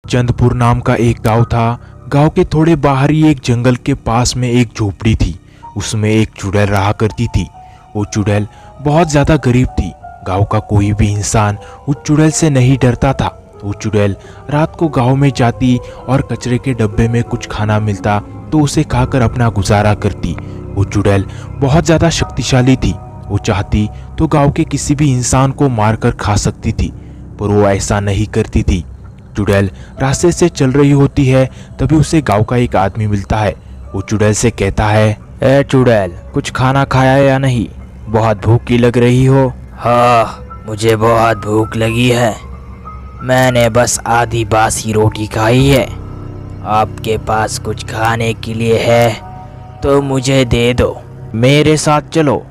चंदपुर नाम का एक गांव था। गांव के थोड़े बाहर ही एक जंगल के पास में एक झोपड़ी थी। उसमें एक चुड़ैल रहा करती थी। वो चुड़ैल बहुत ज्यादा गरीब थी। गांव का कोई भी इंसान उस चुड़ैल से नहीं डरता था। वो चुड़ैल रात को गांव में जाती और कचरे के डब्बे में कुछ खाना मिलता तो उसे खाकर अपना गुजारा करती। वो चुड़ैल बहुत ज्यादा शक्तिशाली थी। वो चाहती तो गांव के किसी भी इंसान को मारकर खा सकती थी, पर वो ऐसा नहीं करती थी। चुड़ैल रास्ते से चल रही होती है, तभी उसे गांव का एक आदमी मिलता है। वो चुड़ैल से कहता है, ए चुड़ैल, कुछ खाना खाया या नहीं? बहुत भूखी लग रही हो। हाँ, मुझे बहुत भूख लगी है। मैंने बस आधी बासी रोटी खाई है। आपके पास कुछ खाने के लिए है तो मुझे दे दो। मेरे साथ चलो,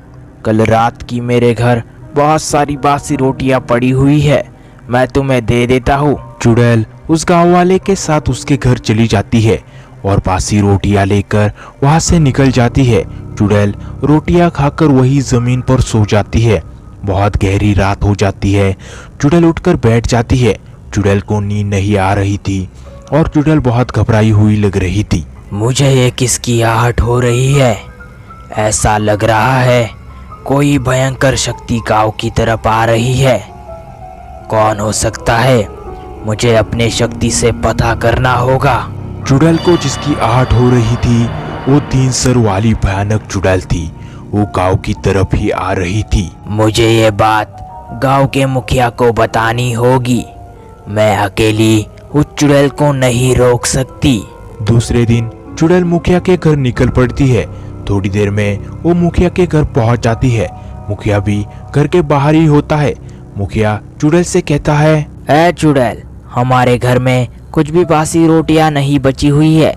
कल रात की मेरे घर बहुत सारी बासी रोटियां पड़ी हुई है, मैं तुम्हें दे देता हूँ। चुड़ैल उस गांव वाले के साथ उसके घर चली जाती है और बासी रोटियां लेकर वहां से निकल जाती है। चुड़ैल रोटियां खाकर वही जमीन पर सो जाती है। बहुत गहरी रात हो जाती है। चुड़ैल उठकर बैठ जाती है। चुड़ैल को नींद नहीं आ रही थी और चुड़ैल बहुत घबराई हुई लग रही थी। मुझे ये किसकी आहट हो रही है? ऐसा लग रहा है कोई भयंकर शक्ति गांव की तरफ आ रही है। कौन हो सकता है? मुझे अपने शक्ति से पता करना होगा। चुड़ैल को जिसकी आहट हो रही थी वो 3 सर वाली भयानक चुड़ैल थी। वो गांव की तरफ ही आ रही थी। मुझे ये बात गांव के मुखिया को बतानी होगी। मैं अकेली उस चुड़ैल को नहीं रोक सकती। दूसरे दिन चुड़ैल मुखिया के घर निकल पड़ती है। थोड़ी देर में वो मुखिया के घर पहुंच जाती है। मुखिया भी घर के बाहर ही होता है। मुखिया चुड़ैल से कहता है, ए चुड़ैल, हमारे घर में कुछ भी बासी रोटियां नहीं बची हुई है।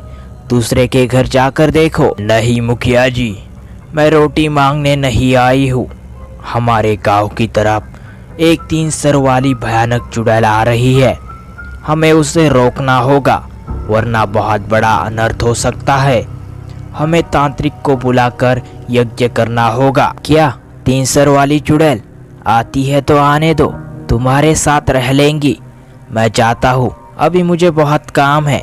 दूसरे के घर जाकर देखो। नहीं मुखिया जी, मैं रोटी मांगने नहीं आई हूँ। हमारे गांव की तरफ एक 3 सर वाली भयानक चुड़ैल आ रही है। हमें उसे रोकना होगा, वरना बहुत बड़ा अनर्थ हो सकता है। हमें तांत्रिक को बुलाकर यज्ञ करना होगा। क्या 3 सर वाली चुड़ैल आती है तो आने दो, तुम्हारे साथ रह लेंगी। मैं जाता हूँ, अभी मुझे बहुत काम है,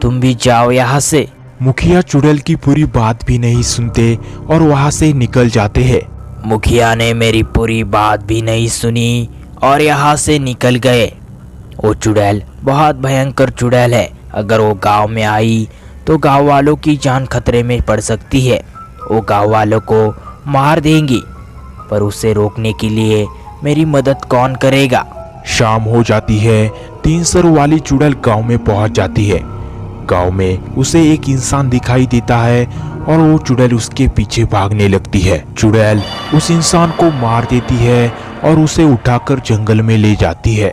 तुम भी जाओ यहाँ से। मुखिया चुड़ैल की पूरी बात भी नहीं सुनते और वहाँ से निकल जाते हैं। मुखिया ने मेरी पूरी बात भी नहीं सुनी और यहाँ से निकल गए। वो चुड़ैल बहुत भयंकर चुड़ैल है। अगर वो गांव में आई तो गांव वालों की जान खतरे में पड़ सकती है। वो गांव वालों को मार देंगी, पर उसे रोकने के लिए मेरी मदद कौन करेगा? शाम हो जाती है। 3 सर वाली चुड़ैल गांव में पहुंच जाती है। गांव में उसे एक इंसान दिखाई देता है और वो चुड़ैल उसके पीछे भागने लगती है। चुड़ैल उस इंसान को मार देती है और उसे उठाकर जंगल में ले जाती है।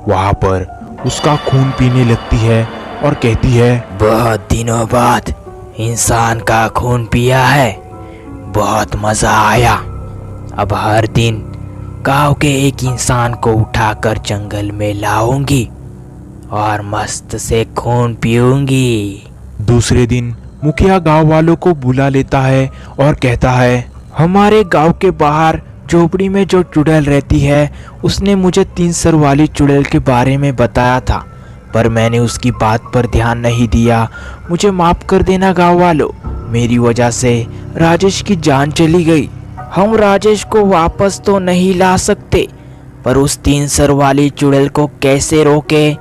वहां पर उसका खून पीने लगती है और कहती है, बहुत दिनों बाद इंसान का खून पिया है, बहुत मजा आया। अब हर दिन गांव के एक इंसान को उठाकर जंगल में लाऊंगी और मस्त से खून पीऊंगी। दूसरे दिन मुखिया गांव वालों को बुला लेता है और कहता है, हमारे गांव के बाहर झोपड़ी में जो चुड़ैल रहती है उसने मुझे 3 सर वाली चुड़ैल के बारे में बताया था, पर मैंने उसकी बात पर ध्यान नहीं दिया। मुझे माफ कर देना गांव वालों, मेरी वजह से राजेश की जान चली गई। हम राजेश को वापस तो नहीं ला सकते, पर उस 3 सर वाली चुड़ैल को कैसे रोके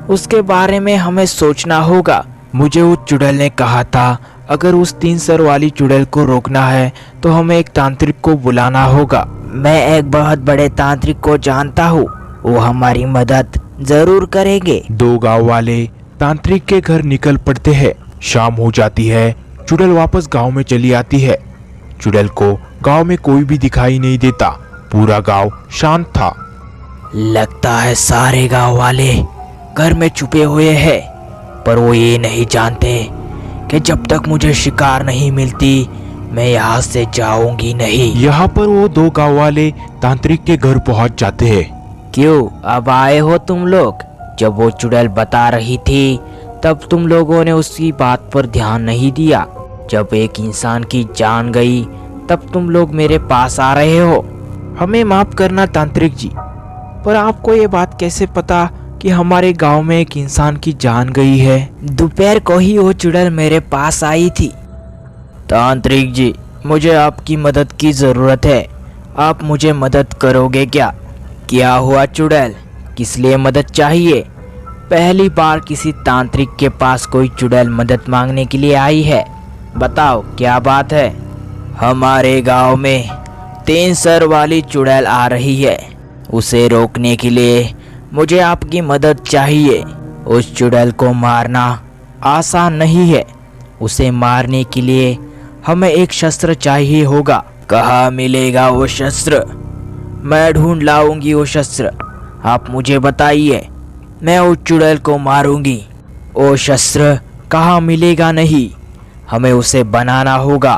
उसके बारे में हमें सोचना होगा। मुझे उस चुड़ैल ने कहा था, अगर उस 3 सर वाली चुड़ैल को रोकना है तो हमें एक तांत्रिक को बुलाना होगा। मैं एक बहुत बड़े तांत्रिक को जानता हूँ, वो हमारी मदद जरूर करेंगे। 2 गांव वाले तांत्रिक के घर निकल पड़ते हैं। शाम हो जाती है। चुड़ैल वापस गांव में चली आती है। चुड़ैल को गांव में कोई भी दिखाई नहीं देता। पूरा गांव शांत था। लगता है सारे गांव वाले घर में छुपे हुए हैं, पर वो ये नहीं जानते कि जब तक मुझे शिकार नहीं मिलती मैं यहाँ से जाऊंगी नहीं। यहाँ पर वो 2 गांव वाले तांत्रिक के घर पहुंच जाते हैं। क्यों अब आए हो तुम लोग? जब वो चुड़ैल बता रही थी तब तुम लोगों ने उसकी बात पर ध्यान नहीं दिया। जब एक इंसान की जान गई तब तुम लोग मेरे पास आ रहे हो। हमें माफ करना तांत्रिक जी, पर आपको ये बात कैसे पता कि हमारे गांव में एक इंसान की जान गई है। दोपहर को ही वो चुड़ैल मेरे पास आई थी। तांत्रिक जी, मुझे आपकी मदद की ज़रूरत है। आप मुझे मदद करोगे क्या? क्या हुआ चुड़ैल, किस लिए मदद चाहिए? पहली बार किसी तांत्रिक के पास कोई चुड़ैल मदद मांगने के लिए आई है। बताओ क्या बात है? हमारे गांव में 3 सर वाली चुड़ैल आ रही है। उसे रोकने के लिए मुझे आपकी मदद चाहिए। उस चुड़ैल को मारना आसान नहीं है। उसे मारने के लिए हमें एक शस्त्र चाहिए होगा। कहाँ मिलेगा वो शस्त्र? मैं ढूंढ लाऊंगी वो शस्त्र। आप मुझे बताइए, मैं उस चुड़ैल को मारूंगी। वो शस्त्र कहाँ मिलेगा नहीं, हमें उसे बनाना होगा।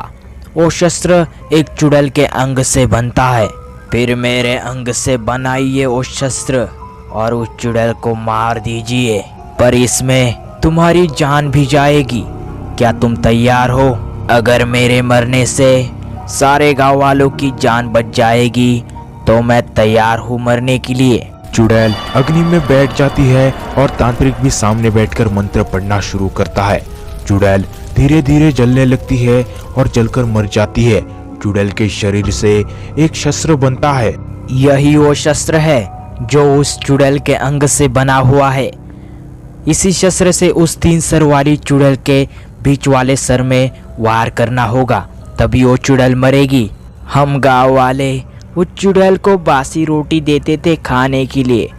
वो शस्त्र एक चुड़ैल के अंग से बनता है। फिर मेरे अंग से बनाइए वो शस्त्र और उस चुड़ैल को मार दीजिए, पर इसमें तुम्हारी जान भी जाएगी। क्या तुम तैयार हो? अगर मेरे मरने से सारे गांव वालों की जान बच जाएगी तो मैं तैयार हूँ मरने के लिए। चुड़ैल अग्नि में बैठ जाती है और तांत्रिक भी सामने बैठकर मंत्र पढ़ना शुरू करता है। चुड़ैल धीरे धीरे जलने लगती है और जलकर मर जाती है। चुड़ैल के शरीर से एक शस्त्र बनता है। यही वो शस्त्र है जो उस चुड़ैल के अंग से बना हुआ है। इसी शस्त्र से उस 3 सर वाली चुड़ैल के बीच वाले सर में वार करना होगा, तभी वो चुड़ैल मरेगी। हम गांव वाले उस चुड़ैल को बासी रोटी देते थे खाने के लिए,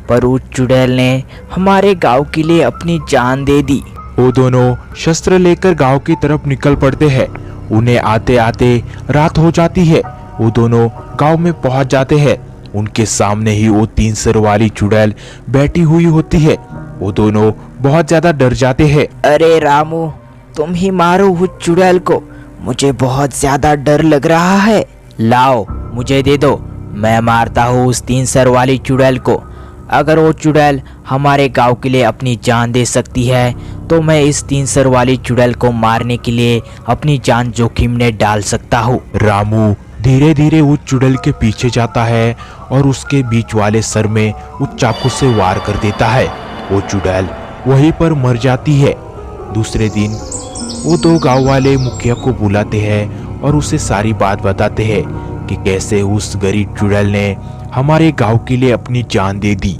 पर उस चुड़ैल ने हमारे गांव के लिए अपनी जान दे दी। वो दोनों शस्त्र लेकर गांव की तरफ निकल पड़ते हैं। उन्हें आते आते रात हो जाती है। वो दोनों गांव में पहुंच जाते हैं। उनके सामने ही वो 3 सर वाली चुड़ैल बैठी हुई होती है। वो दोनों बहुत ज्यादा डर जाते हैं। अरे रामू, तुम ही मारो उस चुड़ैल को, मुझे बहुत ज्यादा डर लग रहा है। लाओ मुझे दे दो, मैं मारता हूँ उस 3 सर वाली चुड़ैल को। अगर वो चुड़ैल हमारे गांव के लिए अपनी जान दे सकती है तो मैं इस 3 सर वाली चुड़ैल को मारने के लिए अपनी जान जोखिम में डाल सकता हूँ। रामू धीरे धीरे उस चुड़ैल के पीछे जाता है और उसके बीच वाले सर में उस चाकू से वार कर देता है। वो चुड़ैल वहीं पर मर जाती है। दूसरे दिन वो 2 गांव वाले मुखिया को बुलाते हैं और उसे सारी बात बताते हैं कि कैसे उस गरीब चुड़ैल ने हमारे गांव के लिए अपनी जान दे दी।